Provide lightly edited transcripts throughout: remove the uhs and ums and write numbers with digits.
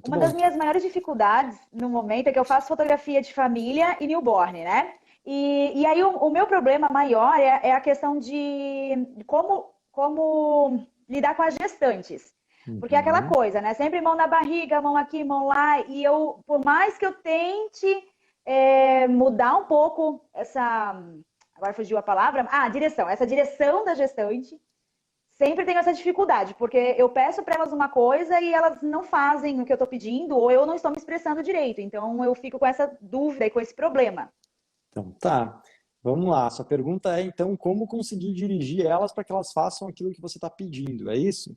Muito Uma das bom. minhas maiores dificuldades no momento é que eu faço fotografia de família e newborn, né? E aí o meu problema maior é a questão de como lidar com as gestantes. Porque é aquela Uhum. coisa, né? Sempre mão na barriga, mão aqui, mão lá. E eu, por mais que eu tente mudar um pouco essa. Agora fugiu a palavra. Ah, direção. Essa direção da gestante. Sempre tenho essa dificuldade, porque eu peço para elas uma coisa e elas não fazem o que eu estou pedindo, ou eu não estou me expressando direito. Então eu fico com essa dúvida e com esse problema. Então, tá. Vamos lá. Sua pergunta é, então, como conseguir dirigir elas para que elas façam aquilo que você está pedindo, é isso?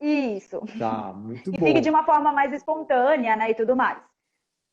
Isso. Tá, muito E fique de bom. uma forma mais espontânea, né, e tudo mais.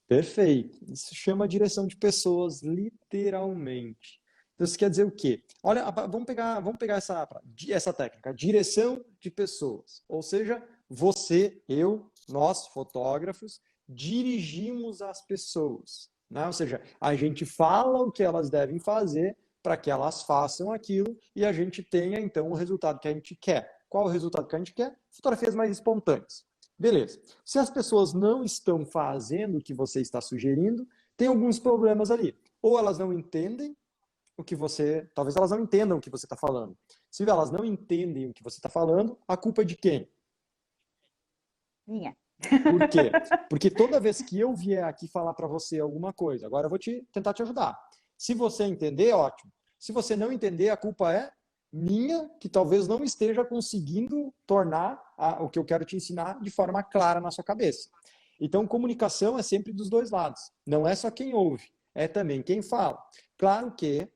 Perfeito. Isso chama direção de pessoas, literalmente. Então, isso quer dizer o quê? Olha, vamos pegar essa técnica, direção de pessoas. Ou seja, você, eu, nós, fotógrafos, dirigimos as pessoas, né? Ou seja, a gente fala o que elas devem fazer para que elas façam aquilo e a gente tenha, então, o resultado que a gente quer. Qual o resultado que a gente quer? Fotografias mais espontâneas. Beleza. Se as pessoas não estão fazendo o que você está sugerindo, tem alguns problemas ali. Ou elas não entendem o que você. Talvez elas não entendam o que você está falando. Se elas não entendem o que você está falando, a culpa é de quem? Minha. Por quê? Porque toda vez que eu vier aqui falar para você alguma coisa, agora eu vou tentar te ajudar. Se você entender, ótimo. Se você não entender, a culpa é minha, que talvez não esteja conseguindo tornar o que eu quero te ensinar de forma clara na sua cabeça. Então, comunicação é sempre dos dois lados. Não é só quem ouve, é também quem fala. Claro que,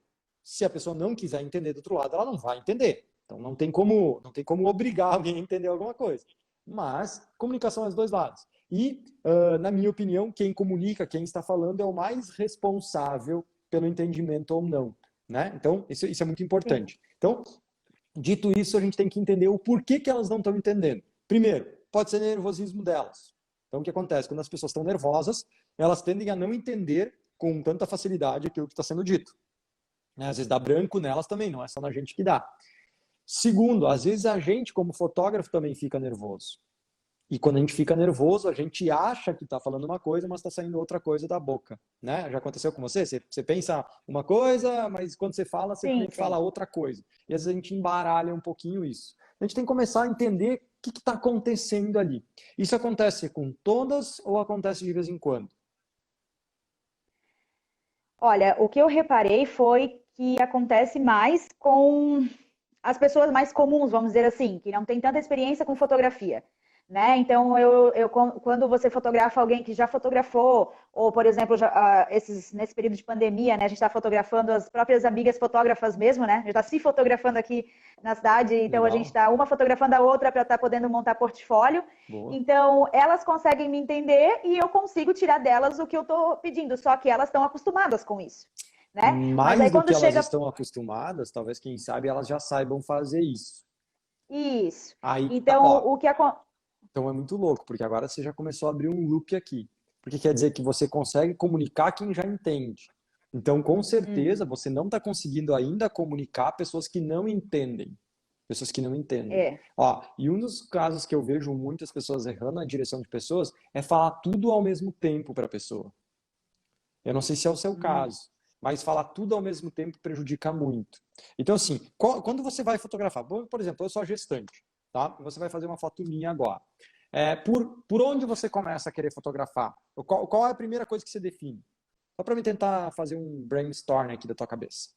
se a pessoa não quiser entender do outro lado, ela não vai entender. Então, não tem como obrigar alguém a entender alguma coisa. Mas comunicação é dos dois lados. E, na minha opinião, quem comunica, quem está falando, é o mais responsável pelo entendimento ou não. Né? Então, isso é muito Sim. importante. Então, dito isso, a gente tem que entender o porquê que elas não estão entendendo. Primeiro, pode ser nervosismo delas. Então, o que acontece? Quando as pessoas estão nervosas, elas tendem a não entender com tanta facilidade aquilo que está sendo dito. Né? Às vezes dá branco nelas também, não é só na gente que dá. Segundo, às vezes a gente, como fotógrafo, também fica nervoso. E quando a gente fica nervoso, a gente acha que está falando uma coisa, mas está saindo outra coisa da boca. Né? Já aconteceu com você? Você pensa uma coisa, mas quando você fala, você Sim, meio que fala sim. outra coisa. E às vezes a gente embaralha um pouquinho isso. A gente tem que começar a entender o que está acontecendo ali. Isso acontece com todas ou acontece de vez em quando? Olha, o que eu reparei foi que acontece mais com as pessoas mais comuns, vamos dizer assim, que não tem tanta experiência com fotografia, né? Então, quando você fotografa alguém que já fotografou, ou, por exemplo, nesse período de pandemia, né, a gente está fotografando as próprias amigas fotógrafas mesmo, né? A gente está se fotografando aqui na cidade, então a gente Legal. está uma fotografando a outra para estar podendo montar portfólio. Boa. Então, elas conseguem me entender e eu consigo tirar delas o que eu estou pedindo, só que elas estão acostumadas com isso, né? Mas aí Mais do que quando elas chega estão acostumadas, talvez, quem sabe, elas já saibam fazer isso. isso, Aí que tá, então ó. o que acontece. Então é muito louco, porque agora você já começou a abrir um loop aqui. Porque quer dizer que você consegue comunicar quem já entende. Então, com certeza, você não está conseguindo ainda comunicar pessoas que não entendem. Pessoas que não entendem. É. Ó, e um dos casos que eu vejo muitas pessoas errando na direção de pessoas é falar tudo ao mesmo tempo para a pessoa. Eu não sei se é o seu Hum. caso, mas falar tudo ao mesmo tempo prejudica muito. Então, assim, quando você vai fotografar, por exemplo, eu sou a gestante, tá? Você vai fazer uma foto minha agora. Por onde você começa a querer fotografar? Qual é a primeira coisa que você define? Só para me tentar fazer um brainstorm aqui da tua cabeça.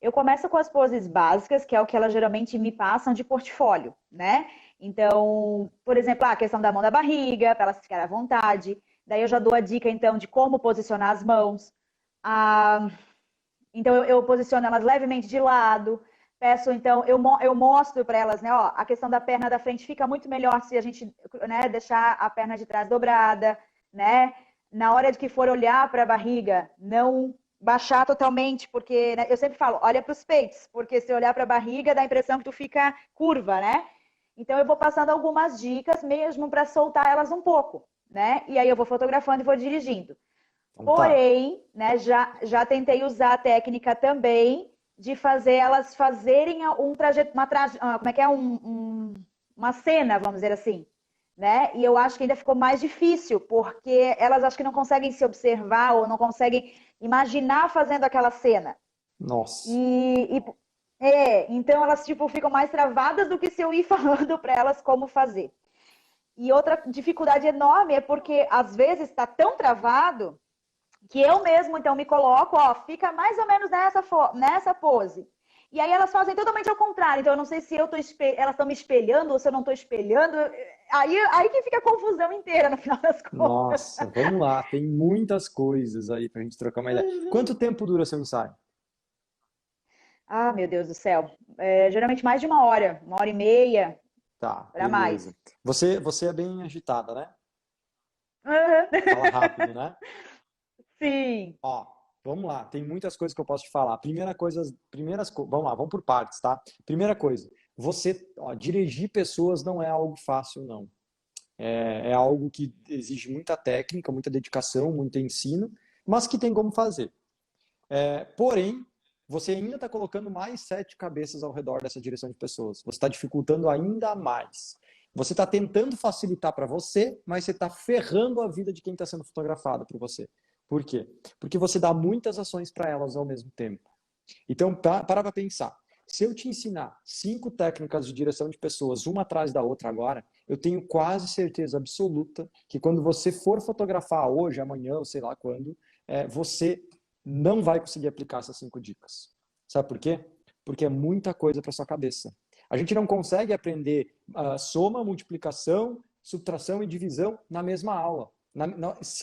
Eu começo com as poses básicas, que é o que elas geralmente me passam de portfólio, né? Então, por exemplo, a questão da mão da barriga, para elas ficarem à vontade. Daí eu já dou a dica, então, de como posicionar as mãos. Ah, então, eu posiciono elas levemente de lado. Peço, então, eu mostro para elas, né? Ó, a questão da perna da frente fica muito melhor se a gente, né, deixar a perna de trás dobrada, né? Na hora de que for olhar para a barriga, não baixar totalmente, porque né, eu sempre falo, olha para os peitos, porque se olhar para a barriga dá a impressão que tu fica curva, né? Então eu vou passando algumas dicas mesmo para soltar elas um pouco, né? E aí eu vou fotografando e vou dirigindo. Então tá. Porém, né, já tentei usar a técnica também de fazer elas fazerem um trajeto, como é que é? Uma cena, vamos dizer assim. né? E eu acho que ainda ficou mais difícil, porque elas acho que não conseguem se observar ou não conseguem imaginar fazendo aquela cena. Nossa. Então elas tipo ficam mais travadas do que se eu ir falando para elas como fazer. E outra dificuldade enorme é porque às vezes está tão travado que eu mesmo então me coloco, ó, fica mais ou menos nessa pose. E aí elas fazem totalmente ao contrário. Então eu não sei se elas estão me espelhando ou se eu não estou espelhando. Aí que fica a confusão inteira no final das contas. Nossa, vamos lá. Tem muitas coisas aí pra gente trocar uma ideia. Quanto tempo dura seu ensaio? Ah, meu Deus do céu. Geralmente mais de 1 hora e meia, Tá, para beleza. mais. Você é bem agitada, né? Uhum. Fala rápido, né? Sim. Ó, vamos lá. Tem muitas coisas que eu posso te falar. Vamos lá, vamos por partes, tá? Primeira coisa, dirigir pessoas não é algo fácil, não. É algo que exige muita técnica, muita dedicação, muito ensino, mas que tem como fazer. Porém, você ainda está colocando mais 7 cabeças ao redor dessa direção de pessoas. Você está dificultando ainda mais. Você está tentando facilitar para você, mas você está ferrando a vida de quem está sendo fotografado por você. Por quê? Porque você dá muitas ações para elas ao mesmo tempo. Então, para pensar. Se eu te ensinar 5 técnicas de direção de pessoas, uma atrás da outra agora, eu tenho quase certeza absoluta que quando você for fotografar hoje, amanhã, ou sei lá quando, você não vai conseguir aplicar essas 5 dicas. Sabe por quê? Porque é muita coisa para sua cabeça. A gente não consegue aprender soma, multiplicação, subtração e divisão na mesma aula.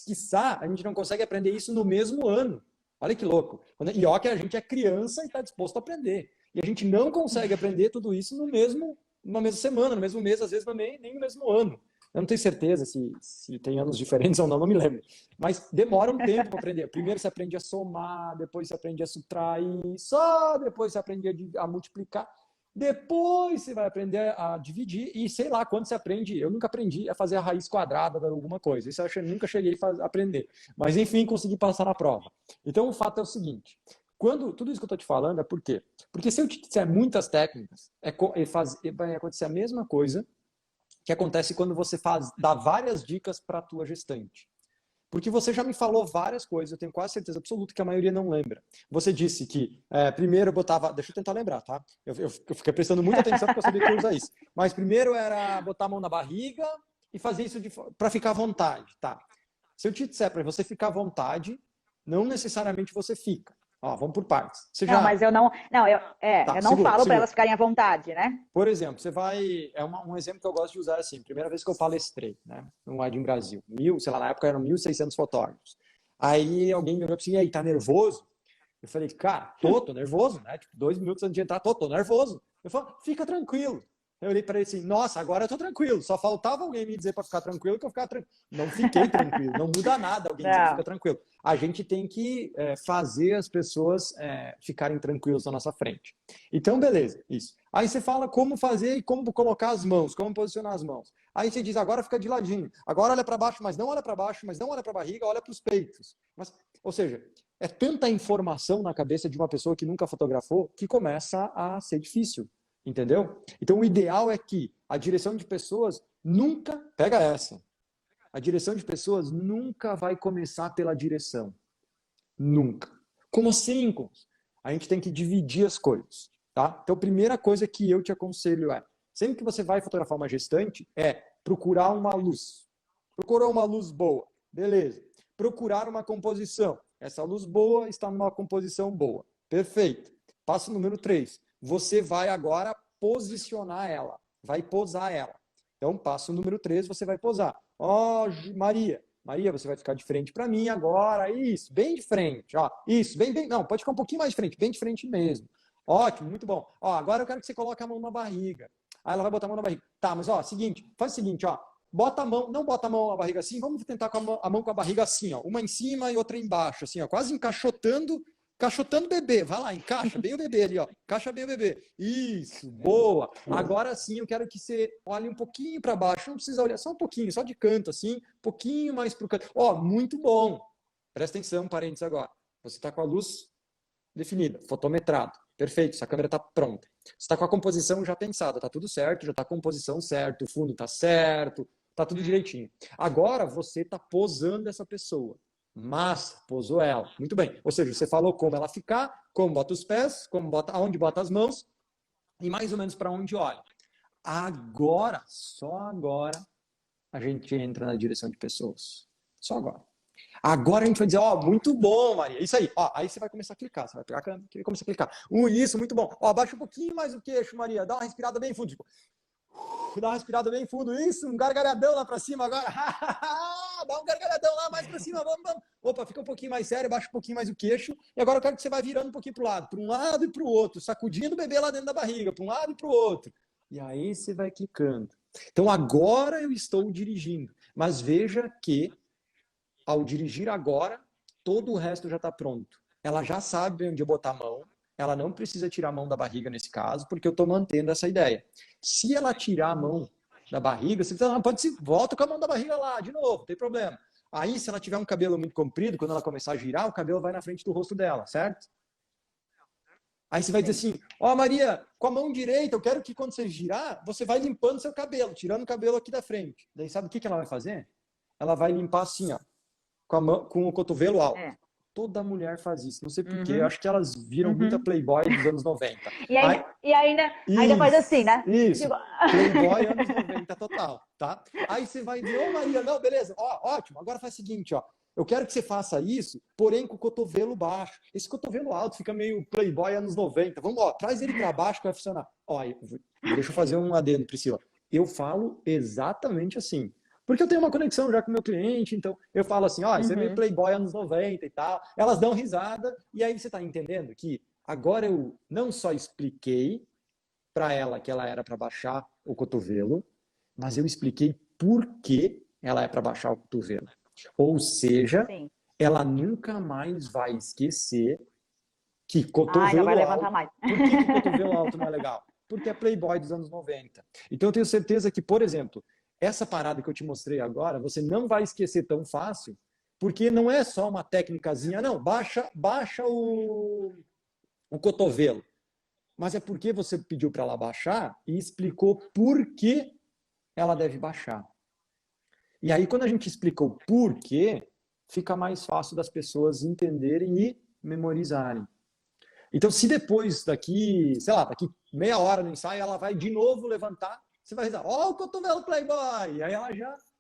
Quiçá, a gente não consegue aprender isso no mesmo ano. Olha que louco. E ó que a gente é criança e está disposto a aprender. E a gente não consegue aprender tudo isso numa mesma semana, no mesmo mês, às vezes também nem no mesmo ano. Eu não tenho certeza se tem anos diferentes ou não me lembro. Mas demora um tempo para aprender. Primeiro você aprende a somar, depois você aprende a subtrair, só depois você aprende a multiplicar. Depois você vai aprender a dividir e sei lá quando você aprende. Eu nunca aprendi a fazer a raiz quadrada de alguma coisa. Isso eu nunca cheguei a aprender. Mas enfim, consegui passar na prova. Então o fato é o seguinte: tudo isso que eu estou te falando é por quê? Porque se eu te disser muitas técnicas, vai acontecer a mesma coisa que acontece quando você dá várias dicas para a tua gestante. Porque você já me falou várias coisas, eu tenho quase certeza absoluta que a maioria não lembra. Você disse que primeiro eu botava. Deixa eu tentar lembrar, tá? Eu fiquei prestando muita atenção porque eu sabia que eu ia usar isso. Mas primeiro era botar a mão na barriga e fazer isso para ficar à vontade, tá? Se eu te disser para você ficar à vontade, não necessariamente você fica. Ó, vamos por partes. Você Não, já. mas eu não. Não, Tá, eu não segura, falo para segura. elas ficarem à vontade, né? Por exemplo, você vai. Um exemplo que eu gosto de usar assim. Primeira vez que eu palestrei, né? No Wide Brasil. Sei lá, na época eram 1.600 fotógrafos. Aí alguém me olhou assim, e aí, tá nervoso? Eu falei, cara, tô nervoso, né? Tipo, 2 minutos antes de entrar, tô nervoso. Eu falei, fica tranquilo. Eu olhei para ele assim, nossa, agora eu tô tranquilo. Só faltava alguém me dizer para ficar tranquilo que eu ficava tranquilo. Não fiquei tranquilo, não muda nada alguém dizer que fica Não. tranquilo. A gente tem que fazer as pessoas ficarem tranquilas na nossa frente. Então, beleza, isso. Aí você fala como fazer e como colocar as mãos, como posicionar as mãos. Aí você diz, agora fica de ladinho. Agora olha para baixo, mas não olha para baixo, mas não olha para a barriga, olha para os peitos. Ou seja, é tanta informação na cabeça de uma pessoa que nunca fotografou que começa a ser difícil. Entendeu? Então, o ideal é que a direção de pessoas nunca. Pega essa. A direção de pessoas nunca vai começar pela direção. Nunca. Como assim? A gente tem que dividir as coisas. Tá? Então, a primeira coisa que eu te aconselho sempre que você vai fotografar uma gestante, procurar uma luz. Procurou uma luz boa. Beleza. Procurar uma composição. Essa luz boa está numa composição boa. Perfeito. Passo número 3. Você vai agora posicionar ela. Vai posar ela. Então, passo número 3, você vai posar. Ó, Maria. Maria, você vai ficar de frente para mim agora. Isso, bem de frente. Ó, isso, bem. Não, pode ficar um pouquinho mais de frente, bem de frente mesmo. Ótimo, muito bom. Ó, agora eu quero que você coloque a mão na barriga. Aí ela vai botar a mão na barriga. Tá, mas ó, faz o seguinte, ó. Não bota a mão na barriga assim, vamos tentar com a mão com a barriga assim, ó. Uma em cima e outra embaixo, assim, ó. Quase encaixotando o bebê. Vai lá, encaixa bem o bebê ali, ó. Encaixa bem o bebê. Isso, boa. Agora sim, eu quero que você olhe um pouquinho para baixo. Não precisa olhar, só um pouquinho, só de canto, assim. Um pouquinho mais pro canto. Ó, muito bom. Presta atenção, parênteses agora. Você está com a luz definida, fotometrado. Perfeito, essa câmera está pronta. Você está com a composição já pensada, está tudo certo, já está a composição certa, o fundo está certo, tá tudo direitinho. Agora você tá posando essa pessoa. Massa, posou ela. Muito bem. Ou seja, você falou como ela ficar, como bota os pés, como bota, aonde bota as mãos e mais ou menos para onde olha. Agora, só agora, a gente entra na direção de pessoas. Só agora. Agora a gente vai dizer, ó, muito bom, Maria. Isso aí. Ó, aí você vai começar a clicar. Você vai pegar a câmera e começar a clicar. Isso, muito bom. Ó, abaixa um pouquinho mais o queixo, Maria. Dá uma respirada bem fundo. Tipo, dá uma respirada bem fundo. Isso, um gargalhadão lá pra cima agora. Dá um gargalhadão lá mais pra cima. Vamos, vamos. Opa, fica um pouquinho mais sério, abaixa um pouquinho mais o queixo. E agora eu quero que você vai virando um pouquinho pro lado. Para um lado e pro outro. Sacudindo o bebê lá dentro da barriga. Para um lado e pro outro. E aí você vai quicando. Então agora eu estou dirigindo. Mas veja que ao dirigir agora, todo o resto já está pronto. Ela já sabe onde botar a mão, ela não precisa tirar a mão da barriga nesse caso, porque eu estou mantendo essa ideia. Se ela tirar a mão da barriga, você pode se volta com a mão da barriga lá, de novo, não tem problema. Aí, se ela tiver um cabelo muito comprido, quando ela começar a girar, o cabelo vai na frente do rosto dela, certo? Aí você vai dizer assim, ó Maria, com a mão direita, eu quero que quando você girar, você vai limpando seu cabelo, tirando o cabelo aqui da frente. Daí sabe o que ela vai fazer? Ela vai limpar assim, ó, com, a mão, com o cotovelo alto. Toda mulher faz isso. Não sei porquê. Eu acho que elas viram muita Playboy dos anos 90. E ainda faz assim, né? Isso. Playboy anos 90 total, tá? Aí você vai dizer, ô Maria, não, beleza. Ó, ótimo. Agora faz o seguinte, ó. Eu quero que você faça isso, porém com o cotovelo baixo. Esse cotovelo alto fica meio Playboy anos 90. Vamos, ó, traz ele para baixo que vai funcionar. Ó, deixa eu fazer um adendo, Priscila. Eu falo exatamente assim. Porque eu tenho uma conexão já com o meu cliente, então eu falo assim, ó, isso é meio Playboy anos 90 e tal. Elas dão risada, e aí você tá entendendo que agora eu não só expliquei para ela que ela era para baixar o cotovelo, mas eu expliquei por que ela é para baixar o cotovelo. Ou seja, ela nunca mais vai esquecer que cotovelo não vai alto... levantar mais. Por que cotovelo alto não é legal? Porque é Playboy dos anos 90. Então eu tenho certeza que, por exemplo, essa parada que eu te mostrei agora, você não vai esquecer tão fácil, porque não é só uma técnicazinha, não, baixa o cotovelo. Mas é porque você pediu para ela baixar e explicou por que ela deve baixar. E aí, quando a gente explica o porquê, fica mais fácil das pessoas entenderem e memorizarem. Então, se depois daqui, sei lá, daqui meia hora no ensaio, ela vai de novo levantar, você vai risar, ó, o cotovelo Playboy! Aí ela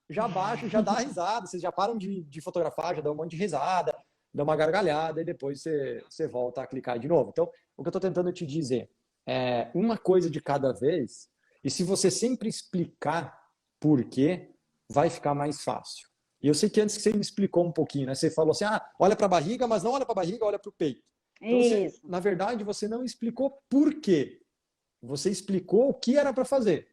já baixa, já dá risada, vocês já param de fotografar, já dá um monte de risada, dá uma gargalhada e depois você volta a clicar de novo. Então, o que eu estou tentando te dizer é uma coisa de cada vez, e se você sempre explicar por quê, vai ficar mais fácil. E eu sei que antes que você me explicou um pouquinho, né? Você falou assim, olha para a barriga, mas não olha para a barriga, olha para o peito. Então, na verdade, você não explicou por quê. Você explicou o que era para fazer.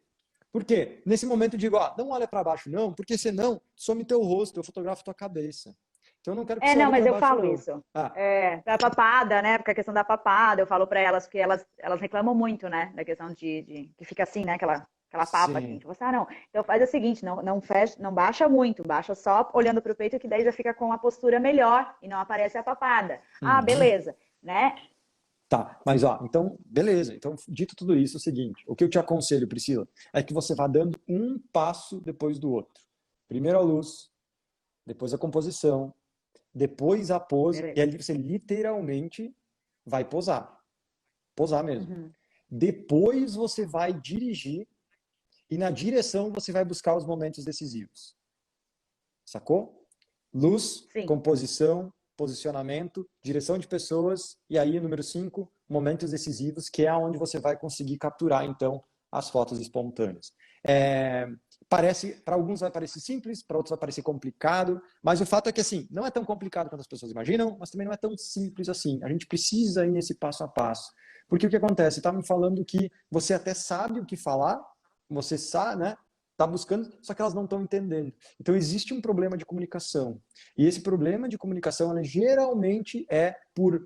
Por quê? Nesse momento eu digo, não olha para baixo não, porque senão some teu rosto, eu fotografo tua cabeça. Então eu não quero que você olhe mas pra eu baixo, falo não. isso. Da papada, né? Porque a questão da papada, eu falo para elas que elas reclamam muito, né? Da questão de que fica assim, né? Aquela papa aqui. Tipo, não. Então faz o seguinte, não fecha, não baixa muito, baixa só olhando para o peito, que daí já fica com a postura melhor e não aparece a papada. Beleza, né? Tá, mas então, beleza. Então, dito tudo isso, é o seguinte, o que eu te aconselho, Priscila, é que você vá dando um passo depois do outro. Primeiro a luz, depois a composição, depois a pose, e ali você literalmente vai posar. Posar mesmo. Depois você vai dirigir e na direção você vai buscar os momentos decisivos. Sacou? Luz, composição, posicionamento, direção de pessoas e aí, número 5, momentos decisivos, que é onde você vai conseguir capturar, então, as fotos espontâneas. Para alguns vai parecer simples, para outros vai parecer complicado, mas o fato é que, assim, não é tão complicado quanto as pessoas imaginam, mas também não é tão simples assim. A gente precisa ir nesse passo a passo. Porque o que acontece? Você estava me falando que você até sabe o que falar, você sabe, né? Está buscando, só que elas não estão entendendo. Então, existe um problema de comunicação. E esse problema de comunicação, geralmente é por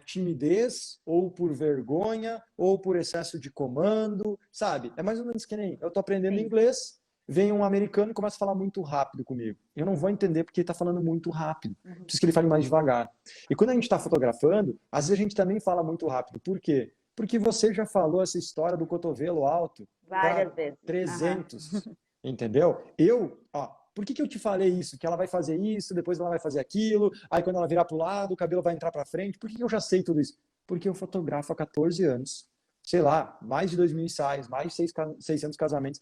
timidez, ou por vergonha, ou por excesso de comando, sabe? É mais ou menos que nem eu estou aprendendo inglês, vem um americano e começa a falar muito rápido comigo. Eu não vou entender porque ele está falando muito rápido. Preciso que ele fale mais devagar. E quando a gente está fotografando, às vezes a gente também fala muito rápido. Por quê? Porque você já falou essa história do cotovelo alto várias vezes. 300. Entendeu? Por que eu te falei isso? Que ela vai fazer isso, depois ela vai fazer aquilo, aí quando ela virar para o lado, o cabelo vai entrar para frente. Por que eu já sei tudo isso? Porque eu fotografo há 14 anos. Sei lá, mais de 2.000 ensaios, mais de 600 casamentos.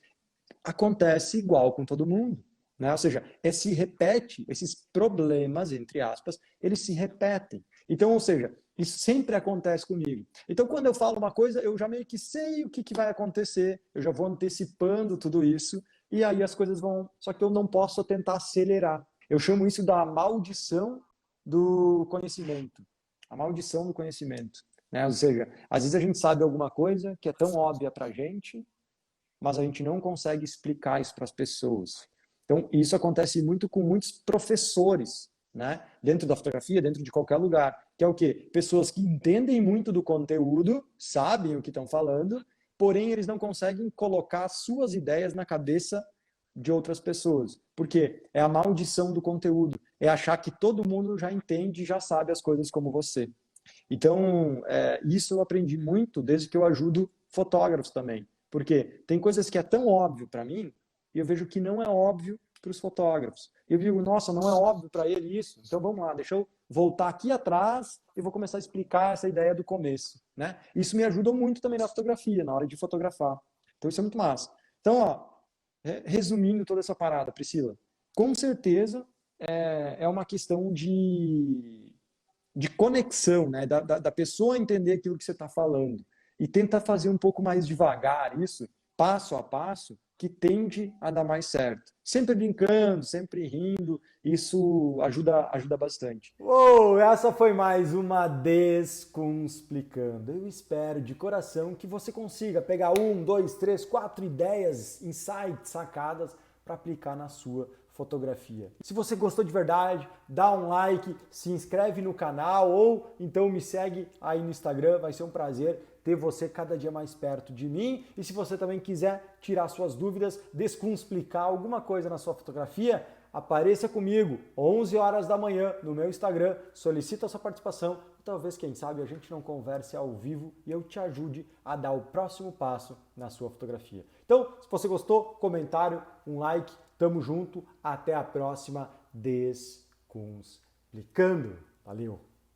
Acontece igual com todo mundo. Né? Ou seja, se repete, esses problemas, entre aspas, eles se repetem. Então, ou seja, isso sempre acontece comigo. Então, quando eu falo uma coisa, eu já meio que sei o que vai acontecer, eu já vou antecipando tudo isso, e aí as coisas vão. Só que eu não posso tentar acelerar. Eu chamo isso da maldição do conhecimento. A maldição do conhecimento. Né? Ou seja, às vezes a gente sabe alguma coisa que é tão óbvia para a gente, mas a gente não consegue explicar isso para as pessoas. Então, isso acontece muito com muitos professores, né? Dentro da fotografia, dentro de qualquer lugar, que é o quê? Pessoas que entendem muito do conteúdo, sabem o que estão falando, porém eles não conseguem colocar suas ideias na cabeça de outras pessoas. Porque é a maldição do conteúdo, é achar que todo mundo já entende, já sabe as coisas como você. Então, isso eu aprendi muito desde que eu ajudo fotógrafos também. Porque tem coisas que é tão óbvio para mim, e eu vejo que não é óbvio para os fotógrafos. Eu digo, nossa, não é óbvio para ele isso. Então vamos lá, deixa eu voltar aqui atrás e vou começar a explicar essa ideia do começo. Né? Isso me ajuda muito também na fotografia, na hora de fotografar. Então isso é muito massa. Então, resumindo toda essa parada, Priscila, com certeza é uma questão de conexão, né? Da pessoa entender aquilo que você está falando e tenta fazer um pouco mais devagar isso, passo a passo, que tende a dar mais certo. Sempre brincando, sempre rindo, isso ajuda bastante. Uou, essa foi mais uma Descomplicando. Eu espero de coração que você consiga pegar 1, 2, 3, 4 ideias, insights, sacadas para aplicar na sua fotografia. Se você gostou de verdade, dá um like, se inscreve no canal ou então me segue aí no Instagram, vai ser um prazer ter você cada dia mais perto de mim. E se você também quiser tirar suas dúvidas, descomplicar alguma coisa na sua fotografia, apareça comigo, 11 horas da manhã, no meu Instagram, solicita a sua participação e talvez, quem sabe, a gente não converse ao vivo e eu te ajude a dar o próximo passo na sua fotografia. Então, se você gostou, comentário, um like, tamo junto, até a próxima Descomplicando. Valeu!